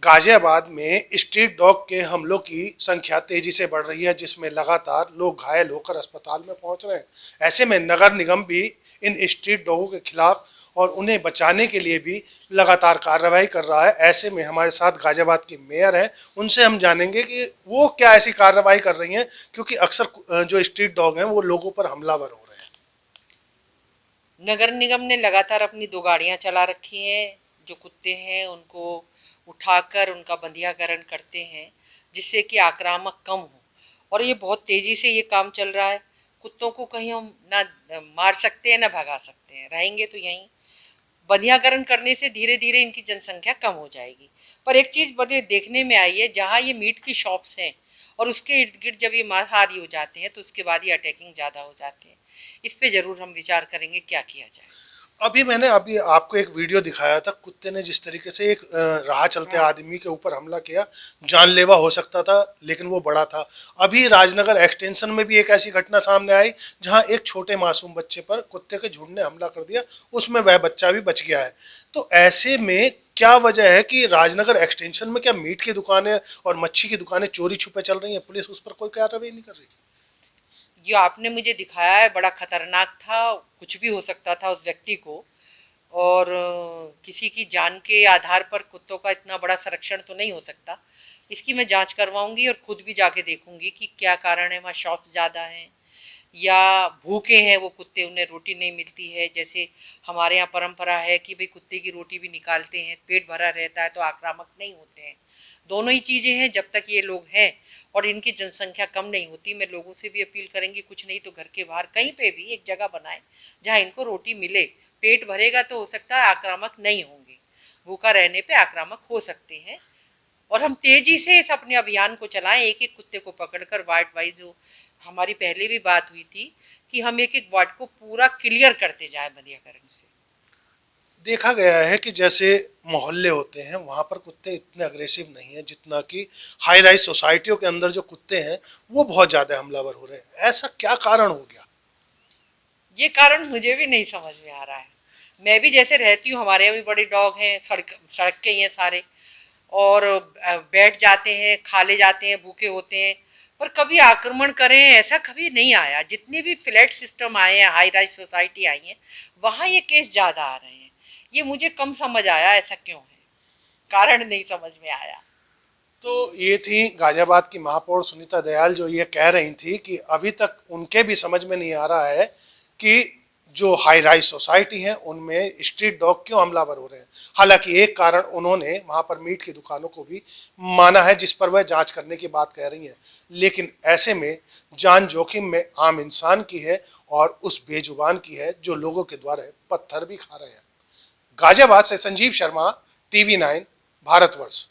गाजियाबाद में street dog के हमलों की संख्या तेजी से बढ़ रही है, जिसमें लगातार लोग घायल होकर अस्पताल में पहुंच रहे हैं। ऐसे में नगर निगम भी इन स्ट्रीट डॉगों के खिलाफ और उन्हें बचाने के लिए भी लगातार कार्रवाई कर रहा है। ऐसे में हमारे साथ गाजियाबाद की मेयर हैं, उनसे हम जानेंगे कि वो क्या ऐसी कार्रवाई कर रही हैं, क्योंकि अक्सर जो स्ट्रीट डॉग हैं वो लोगों पर हमलावर हो रहे हैं। नगर निगम ने लगातार अपनी दो गाड़ियां चला रखी हैं। जो कुत्ते हैं उनको उठाकर उनका बंधियाकरण करते हैं, जिससे कि आक्रामक कम हो। और ये बहुत तेजी से ये काम चल रहा है। कुत्तों को कहीं हम ना मार सकते हैं ना भगा सकते हैं, रहेंगे तो यहीं। बंधियाकरण करने से धीरे धीरे इनकी जनसंख्या कम हो जाएगी। पर एक चीज बड़े देखने में आई है, जहाँ ये मीट की शॉप्स हैं और उसके इर्द गिर्द जब ये मांसाहारी हो जाते हैं तो उसके बाद ये अटैकिंग ज़्यादा हो जाते हैं। इस पे ज़रूर हम विचार करेंगे क्या किया जाए। मैंने अभी आपको एक वीडियो दिखाया था, कुत्ते ने जिस तरीके से एक राह चलते हाँ। आदमी के ऊपर हमला किया, जानलेवा हो सकता था लेकिन वो बड़ा था। अभी राजनगर एक्सटेंशन में भी एक ऐसी घटना सामने आई, जहां एक छोटे मासूम बच्चे पर कुत्ते के झुंड ने हमला कर दिया, उसमें वह बच्चा भी बच गया है। तो ऐसे में क्या वजह है कि राजनगर एक्सटेंशन में क्या मीट की दुकानें और मच्छी की दुकानें चोरी छुपे चल रही हैं, पुलिस उस पर कोई कार्रवाई नहीं कर रही? जो आपने मुझे दिखाया है बड़ा खतरनाक था। कुछ भी हो सकता था उस व्यक्ति को। और किसी की जान के आधार पर कुत्तों का इतना बड़ा संरक्षण तो नहीं हो सकता। इसकी मैं जांच करवाऊंगी और खुद भी जाके देखूंगी कि क्या कारण है। वहाँ शॉप्स ज़्यादा हैं या भूखे हैं वो कुत्ते, उन्हें रोटी नहीं मिलती है। जैसे हमारे यहाँ परंपरा है कि भाई कुत्ते की रोटी भी निकालते हैं, पेट भरा रहता है तो आक्रामक नहीं होते हैं। दोनों ही चीज़ें हैं। जब तक ये लोग हैं और इनकी जनसंख्या कम नहीं होती, मैं लोगों से भी अपील करेंगी, कुछ नहीं तो घर के बाहर कहीं पे भी एक जगह बनाएं जहाँ इनको रोटी मिले। पेट भरेगा तो हो सकता है आक्रामक नहीं होंगे, भूखा रहने पे आक्रामक हो सकते हैं। और हम तेजी से इस अपने अभियान को चलाएं, एक एक कुत्ते को पकड़कर वार्ड वाइज। जो हमारी पहले भी बात हुई थी कि हम एक एक वार्ड को पूरा क्लियर करते जाए बंधियाकरण से। देखा गया है कि जैसे मोहल्ले होते हैं वहां पर कुत्ते इतने अग्रेसिव नहीं है, जितना कि हाई राइज सोसाइटियों के अंदर जो कुत्ते हैं वो बहुत ज्यादा हमलावर हो रहे हैं। ऐसा क्या कारण हो गया? ये कारण मुझे भी नहीं समझ में आ रहा है। मैं भी जैसे रहती हूँ, हमारे यहाँ भी बड़े डॉग हैं, सड़क सड़क के ही हैं सारे। और बैठ जाते हैं, खा ले जाते हैं, भूखे होते हैं। पर कभी आक्रमण करें ऐसा कभी नहीं आया। जितने भी फ्लैट सिस्टम आए हैं, हाई राइज सोसाइटी आई है, वहाँ ये केस ज़्यादा आ रहे हैं। ये मुझे कम समझ आया, ऐसा क्यों है, कारण नहीं समझ में आया। तो ये थी गाजियाबाद की महापौर सुनीता दयाल, जो ये कह रही थी कि अभी तक उनके भी समझ में नहीं आ रहा है कि जो हाई राइज सोसाइटी है उनमें स्ट्रीट डॉग क्यों हमलावर हो रहे हैं। हालांकि एक कारण उन्होंने वहां पर मीट की दुकानों को भी माना है, जिस पर वह जांच करने की बात कह रही हैं। लेकिन ऐसे में जान जोखिम में आम इंसान की है और उस बेजुबान की है जो लोगों के द्वारा पत्थर भी खा रहे हैं। गाजियाबाद से संजीव शर्मा, टीवी 9, भारतवर्ष।